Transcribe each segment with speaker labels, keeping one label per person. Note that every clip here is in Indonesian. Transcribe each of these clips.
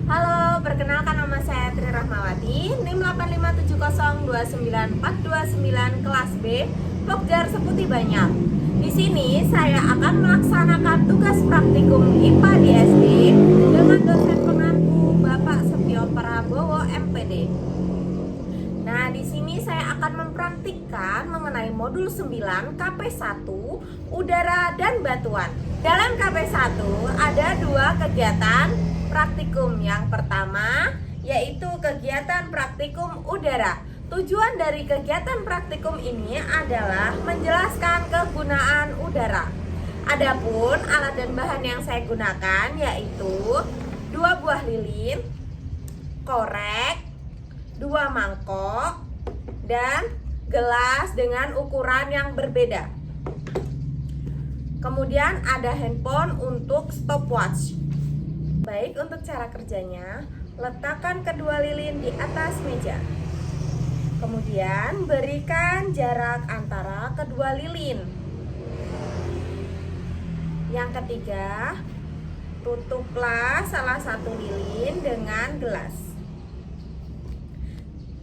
Speaker 1: Halo, perkenalkan nama saya Tri Rahmawati, NIM 857029429 kelas B, Pokjar Seputi Banyak. Di sini saya akan melaksanakan tugas praktikum IPA di SD dengan dosen pengampu Bapak Setio Prabowo MPD. Nah, di sini saya akan mempraktikkan mengenai modul 9 KP1 Udara dan Batuan. Dalam KP1 ada dua kegiatan praktikum. Yang pertama yaitu kegiatan praktikum udara. Tujuan dari kegiatan praktikum ini adalah menjelaskan kegunaan udara. Adapun alat dan bahan yang saya gunakan yaitu 2 buah lilin, korek, 2 mangkok, dan gelas dengan ukuran yang berbeda. Kemudian ada handphone untuk stopwatch. Baik, untuk cara kerjanya, letakkan kedua lilin di atas meja. Kemudian berikan jarak antara kedua lilin. Yang ketiga, tutuplah salah satu lilin dengan gelas.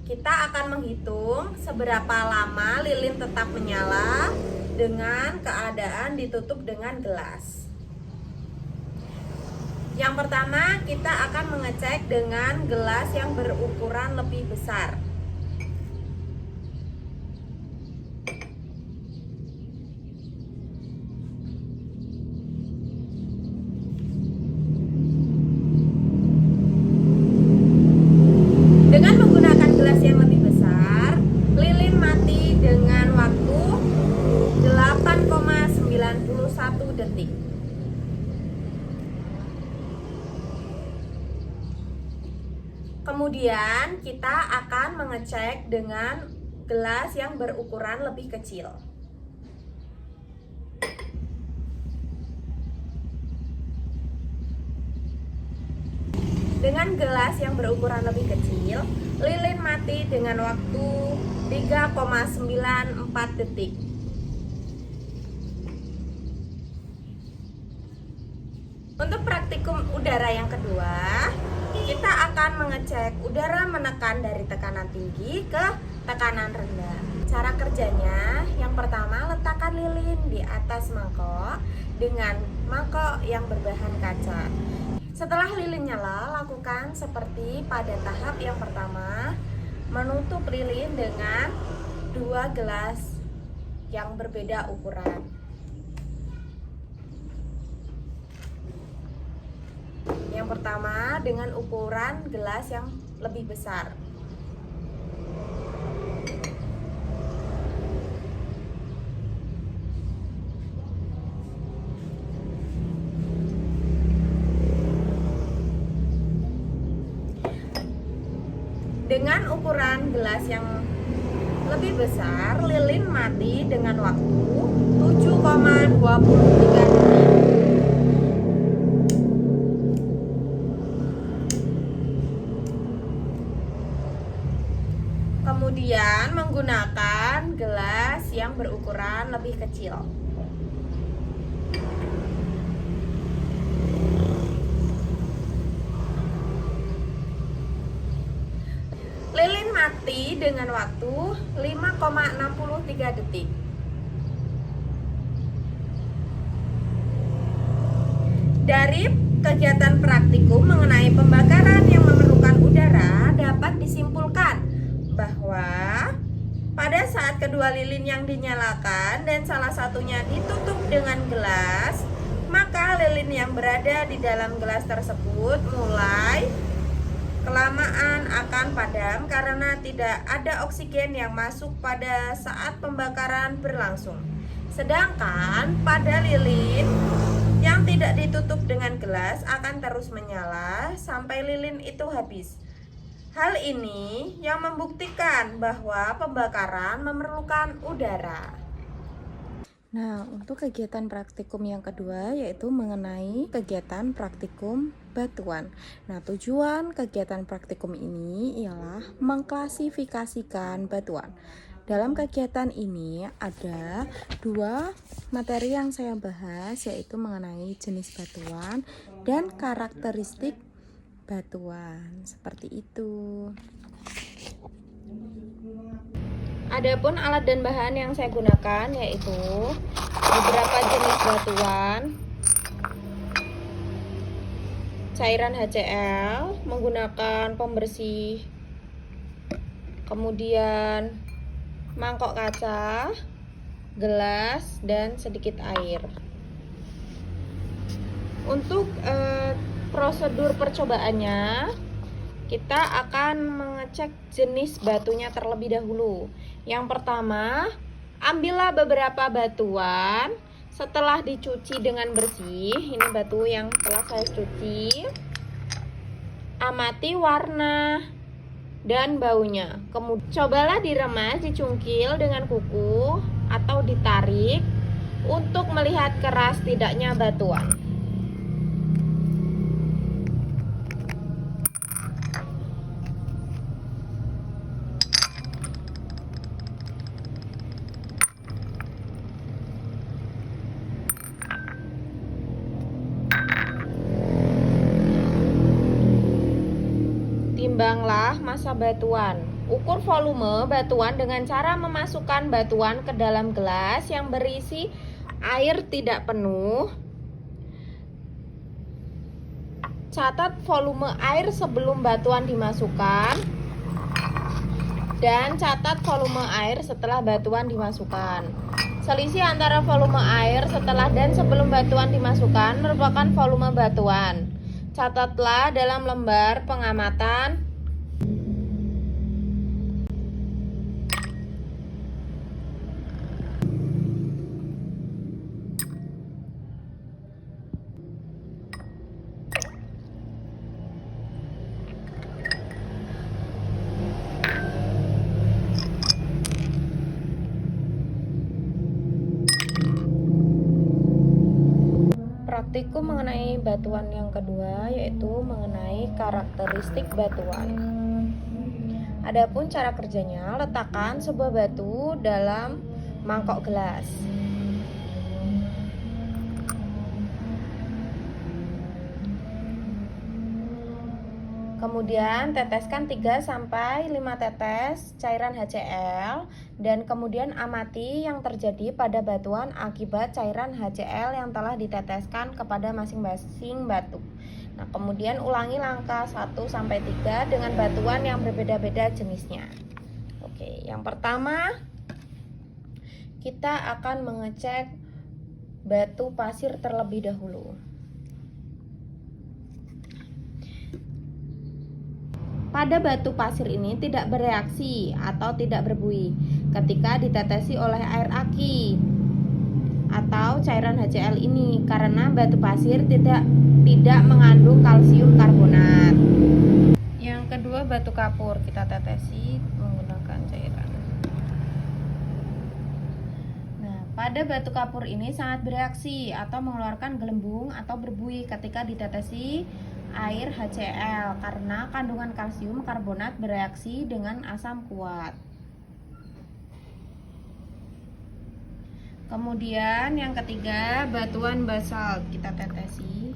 Speaker 1: Kita akan menghitung seberapa lama lilin tetap menyala dengan keadaan ditutup dengan gelas. Yang pertama, kita akan mengecek dengan gelas yang berukuran lebih besar. Dengan menggunakan gelas yang lebih besar, lilin mati dengan waktu 8,91 detik. Kemudian kita akan mengecek dengan gelas yang berukuran lebih kecil. Dengan gelas yang berukuran lebih kecil, lilin mati dengan waktu 3,94 detik. Untuk praktikum udara yang kedua, kita akan mengecek udara menekan dari tekanan tinggi ke tekanan rendah. Cara kerjanya, yang pertama letakkan lilin di atas mangkok dengan mangkok yang berbahan kaca. Setelah lilin nyala, lakukan seperti pada tahap yang pertama, menutup lilin dengan 2 gelas yang berbeda ukuran. Yang pertama dengan ukuran gelas yang lebih besar. Dengan ukuran gelas yang lebih besar, lilin mati dengan waktu 7,23 detik. Kemudian menggunakan gelas yang berukuran lebih kecil. Lilin mati dengan waktu 5,63 detik. Dari kegiatan praktikum mengenai pembakaran yang memerlukan udara dapat disimpulkan bahwa pada saat kedua lilin yang dinyalakan dan salah satunya ditutup dengan gelas, maka lilin yang berada di dalam gelas tersebut mulai kelamaan akan padam karena tidak ada oksigen yang masuk pada saat pembakaran berlangsung. Sedangkan pada lilin yang tidak ditutup dengan gelas akan terus menyala sampai lilin itu habis. Hal ini yang membuktikan bahwa pembakaran memerlukan udara.
Speaker 2: Nah, untuk kegiatan praktikum yang kedua yaitu mengenai kegiatan praktikum batuan. Nah, tujuan kegiatan praktikum ini ialah mengklasifikasikan batuan. Dalam kegiatan ini ada 2 materi yang saya bahas, yaitu mengenai jenis batuan dan karakteristik batuan. Seperti itu. Adapun alat dan bahan yang saya gunakan yaitu beberapa jenis batuan, cairan HCl menggunakan pembersih, kemudian mangkok kaca, gelas, dan sedikit air. Untuk prosedur percobaannya, kita akan mengecek jenis batunya terlebih dahulu. Yang pertama, ambillah beberapa batuan. Setelah dicuci dengan bersih, ini batu yang telah saya cuci, amati warna dan baunya. Kemudian cobalah diremas, dicungkil dengan kuku atau ditarik untuk melihat keras tidaknya batuan. Timbanglah massa batuan. Ukur volume batuan dengan cara memasukkan batuan ke dalam gelas yang berisi air tidak penuh. Catat volume air sebelum batuan dimasukkan dan catat volume air setelah batuan dimasukkan. Selisih antara volume air setelah dan sebelum batuan dimasukkan merupakan volume batuan. Catatlah dalam lembar pengamatan. Praktikum mengenai batuan yang kedua yaitu mengenai karakteristik batuan. Adapun cara kerjanya, letakkan sebuah batu dalam mangkok gelas. Kemudian teteskan 3-5 tetes cairan HCl dan kemudian amati yang terjadi pada batuan akibat cairan HCl yang telah diteteskan kepada masing-masing batu. Nah, kemudian ulangi langkah 1-3 dengan batuan yang berbeda-beda jenisnya. Oke, yang pertama kita akan mengecek batu pasir terlebih dahulu. Pada batu pasir ini tidak bereaksi atau tidak berbuih ketika ditetesi oleh air aki atau cairan HCl ini karena batu pasir tidak mengandung kalsium karbonat. Yang kedua, batu kapur kita tetesi menggunakan cairan. Nah, pada batu kapur ini sangat bereaksi atau mengeluarkan gelembung atau berbuih ketika ditetesi air HCl karena kandungan kalsium karbonat bereaksi dengan asam kuat. Kemudian yang ketiga, batuan basalt kita tetesi.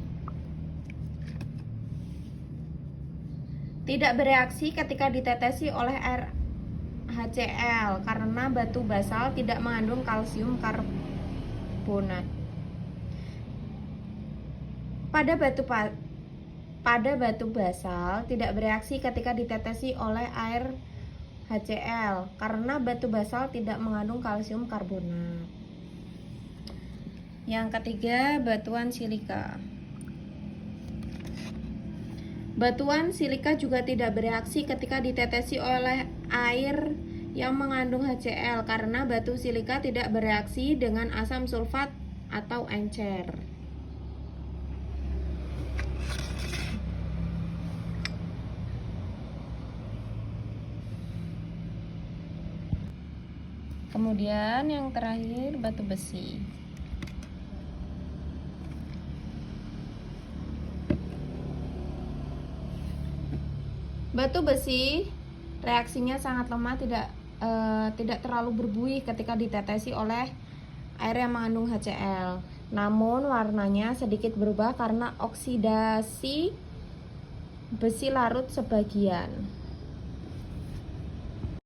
Speaker 2: Tidak bereaksi ketika ditetesi oleh air HCl karena batu basalt tidak mengandung kalsium karbonat. Pada batu basalt tidak bereaksi ketika ditetesi oleh air HCl karena batu basalt tidak mengandung kalsium karbonat. Yang ketiga, batuan silika. Batuan silika juga tidak bereaksi ketika ditetesi oleh air yang mengandung HCl karena batu silika tidak bereaksi dengan asam sulfat atau encer. Kemudian yang terakhir, batu besi. Batu besi reaksinya sangat lemah, tidak terlalu berbuih ketika ditetesi oleh air yang mengandung HCl. Namun warnanya sedikit berubah karena oksidasi besi larut sebagian.